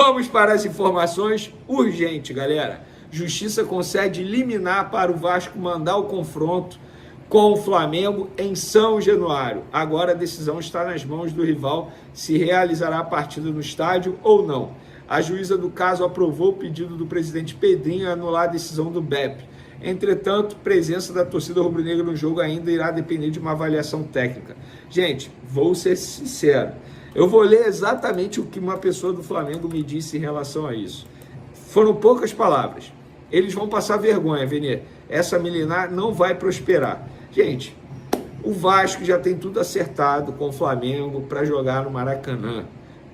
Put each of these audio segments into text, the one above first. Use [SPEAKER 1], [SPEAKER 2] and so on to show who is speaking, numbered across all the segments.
[SPEAKER 1] Vamos para as informações urgentes, galera. Justiça concede liminar para o Vasco mandar o confronto com o Flamengo em São Januário. Agora a decisão está nas mãos do rival se realizará a partida no estádio ou não. A juíza do caso aprovou o pedido do presidente Pedrinho a anular a decisão do BEP. Entretanto, a presença da torcida rubro-negra no jogo ainda irá depender de uma avaliação técnica. Gente, vou ser sincero. Eu vou ler exatamente o que uma pessoa do Flamengo me disse em relação a isso. Foram poucas palavras. Eles vão passar vergonha, Venê. Essa milenar não vai prosperar. Gente, o Vasco já tem tudo acertado com o Flamengo para jogar no Maracanã.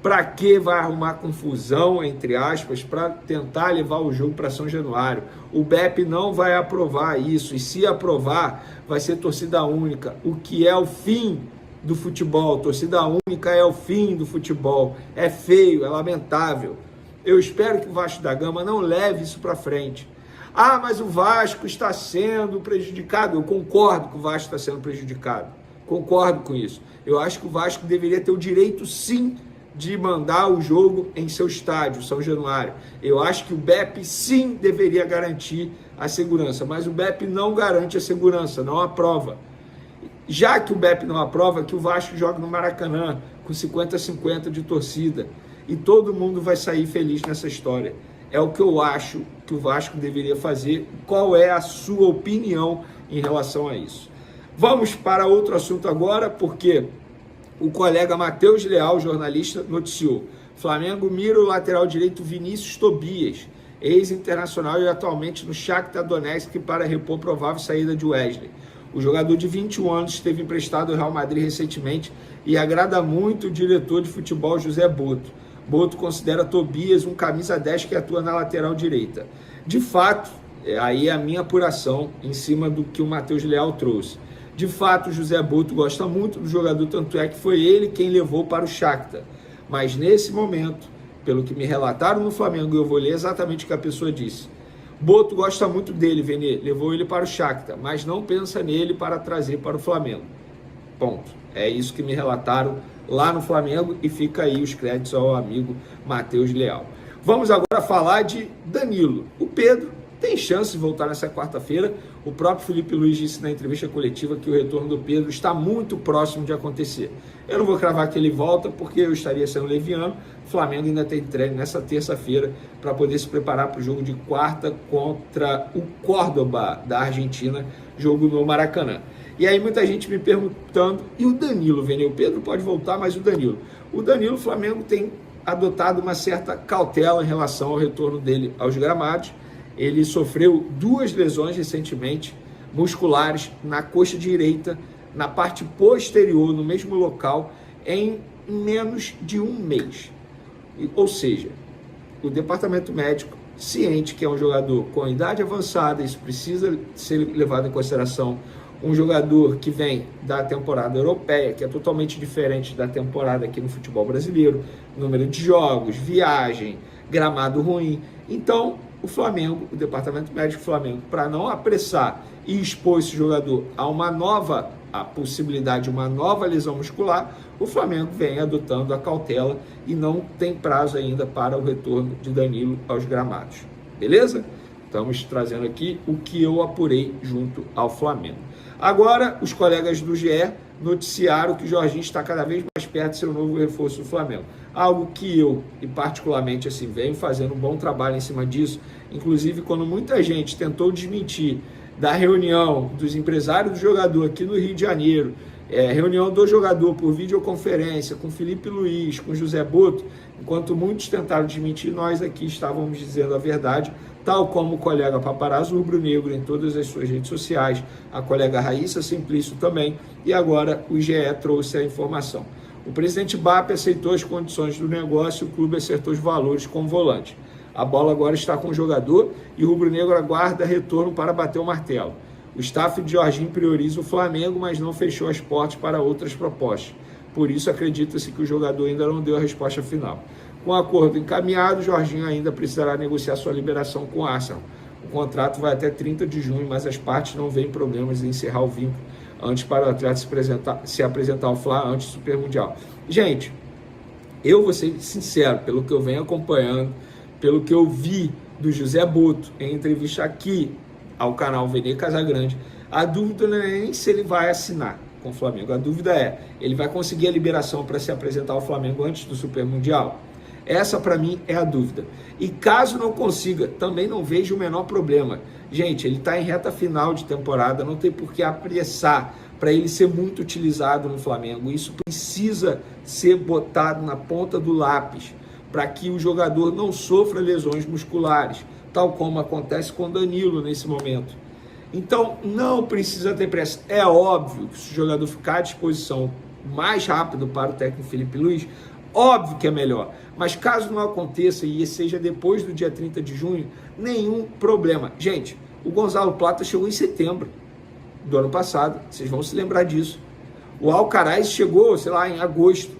[SPEAKER 1] Para que vai arrumar confusão, entre aspas, para tentar levar o jogo para São Januário? O BEP não vai aprovar isso. E se aprovar, vai ser torcida única, o que é o fim do futebol. Torcida única é o fim do futebol. É feio, é lamentável. Eu espero que o Vasco da Gama não leve isso para frente. Ah, mas o Vasco está sendo prejudicado. Eu concordo que o Vasco está sendo prejudicado. Concordo com isso. Eu acho que o Vasco deveria ter o direito, sim, de mandar o jogo em seu estádio, São Januário. Eu acho que o BEP, sim, deveria garantir a segurança. Mas o BEP não garante a segurança, não aprova. Já que o BEP não aprova, que o Vasco joga no Maracanã, com 50-50 de torcida. E todo mundo vai sair feliz nessa história. É o que eu acho que o Vasco deveria fazer. Qual é a sua opinião em relação a isso? Vamos para outro assunto agora, porque o colega Matheus Leal, jornalista, noticiou: Flamengo mira o lateral direito Vinícius Tobias, ex-internacional e atualmente no Shakhtar Donetsk, para repor provável saída de Wesley. O jogador de 21 anos esteve emprestado ao Real Madrid recentemente e agrada muito o diretor de futebol José Boto. Boto considera Tobias um camisa 10 que atua na lateral direita. De fato, aí é a minha apuração em cima do que o Matheus Leal trouxe. De fato, o José Boto gosta muito do jogador, tanto é que foi ele quem levou para o Shakhtar. Mas nesse momento, pelo que me relataram no Flamengo, eu vou ler exatamente o que a pessoa disse. Boto gosta muito dele, Venê, levou ele para o Shakhtar, mas não pensa nele para trazer para o Flamengo. Ponto. É isso que me relataram lá no Flamengo e fica aí os créditos ao amigo Matheus Leal. Vamos agora falar de Danilo. O Pedro tem chance de voltar nessa quarta-feira. O próprio Felipe Luiz disse na entrevista coletiva que o retorno do Pedro está muito próximo de acontecer. Eu não vou cravar que ele volta porque eu estaria sendo leviano. O Flamengo ainda tem treino nessa terça-feira para poder se preparar para o jogo de quarta contra o Córdoba da Argentina, jogo no Maracanã. E aí muita gente me perguntando, e o Danilo, Venê? O Pedro pode voltar, mas o Danilo? O Flamengo tem adotado uma certa cautela em relação ao retorno dele aos gramados. Ele sofreu 2 lesões recentemente, musculares, na coxa direita, na parte posterior, no mesmo local, em menos de um mês. Ou seja, o departamento médico, ciente que é um jogador com idade avançada, isso precisa ser levado em consideração, um jogador que vem da temporada europeia, que é totalmente diferente da temporada aqui no futebol brasileiro, número de jogos, viagem, gramado ruim. Então, o Flamengo, o departamento médico do Flamengo, para não apressar e expor esse jogador a possibilidade de uma nova lesão muscular, o Flamengo vem adotando a cautela e não tem prazo ainda para o retorno de Danilo aos gramados. Beleza? Estamos trazendo aqui o que eu apurei junto ao Flamengo. Agora, os colegas do GE noticiaram que o Jorginho está cada vez mais perto de ser o novo reforço do Flamengo. Algo que eu, e particularmente assim, venho fazendo um bom trabalho em cima disso. Inclusive, quando muita gente tentou desmentir da reunião dos empresários do jogador aqui no Rio de Janeiro, reunião do jogador por videoconferência com Felipe Luiz, com José Boto, enquanto muitos tentaram desmentir, nós aqui estávamos dizendo a verdade, tal como o colega Paparazzo Rubro-Negro em todas as suas redes sociais, a colega Raíssa Simplício também, e agora o GE trouxe a informação. O presidente BAP aceitou as condições do negócio e o clube acertou os valores com o volante. A bola agora está com o jogador e o Rubro-Negro aguarda retorno para bater o martelo. O staff de Jorginho prioriza o Flamengo, mas não fechou as portas para outras propostas. Por isso, acredita-se que o jogador ainda não deu a resposta final. Com o acordo encaminhado, Jorginho ainda precisará negociar sua liberação com o Arsenal. O contrato vai até 30 de junho, mas as partes não veem problemas em encerrar o vínculo antes para o atleta se apresentar ao Fla antes do Super Mundial. Gente, Eu vou ser sincero, pelo que eu venho acompanhando, pelo que eu vi do José Boto em entrevista aqui ao canal Vene Casagrande, a dúvida não é nem se ele vai assinar com o Flamengo, a dúvida é, ele vai conseguir a liberação para se apresentar ao Flamengo antes do Super Mundial? Essa para mim é a dúvida. E caso não consiga, também não vejo o menor problema. Gente, ele está em reta final de temporada, não tem por que apressar para ele ser muito utilizado no Flamengo. Isso precisa ser botado na ponta do lápis para que o jogador não sofra lesões musculares, tal como acontece com Danilo nesse momento. Então, não precisa ter pressa. É óbvio que se o jogador ficar à disposição mais rápido para o técnico Felipe Luiz, óbvio que é melhor. Mas caso não aconteça e seja depois do dia 30 de junho, nenhum problema. Gente, o Gonzalo Plata chegou em setembro do ano passado, vocês vão se lembrar disso. O Alcaraz chegou, sei lá, em agosto.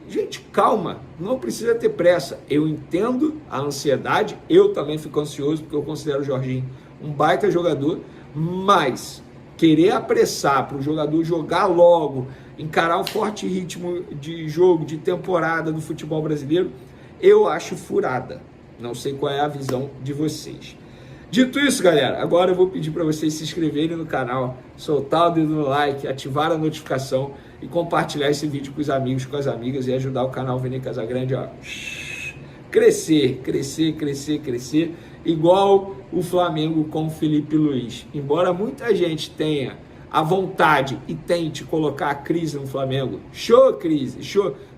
[SPEAKER 1] Gente, calma, não precisa ter pressa. Eu entendo a ansiedade, eu também fico ansioso, porque eu considero o Jorginho um baita jogador, mas querer apressar para o jogador jogar logo, encarar um forte ritmo de jogo, de temporada do futebol brasileiro, eu acho furada. Não sei qual é a visão de vocês. Dito isso, galera, agora eu vou pedir para vocês se inscreverem no canal, soltar o dedo no like, ativar a notificação e compartilhar esse vídeo com os amigos, com as amigas e ajudar o canal Vene Casagrande a crescer, igual o Flamengo com o Felipe Luiz. Embora muita gente tenha a vontade e tente colocar a crise no Flamengo,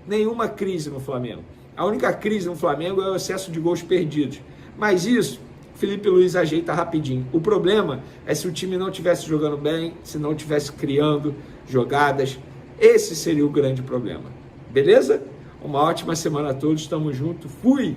[SPEAKER 1] nenhuma crise no Flamengo. A única crise no Flamengo é o excesso de gols perdidos. Mas isso, Felipe Luiz ajeita rapidinho. O problema é se o time não estivesse jogando bem, se não estivesse criando jogadas. Esse seria o grande problema. Beleza? Uma ótima semana a todos. Tamo junto. Fui!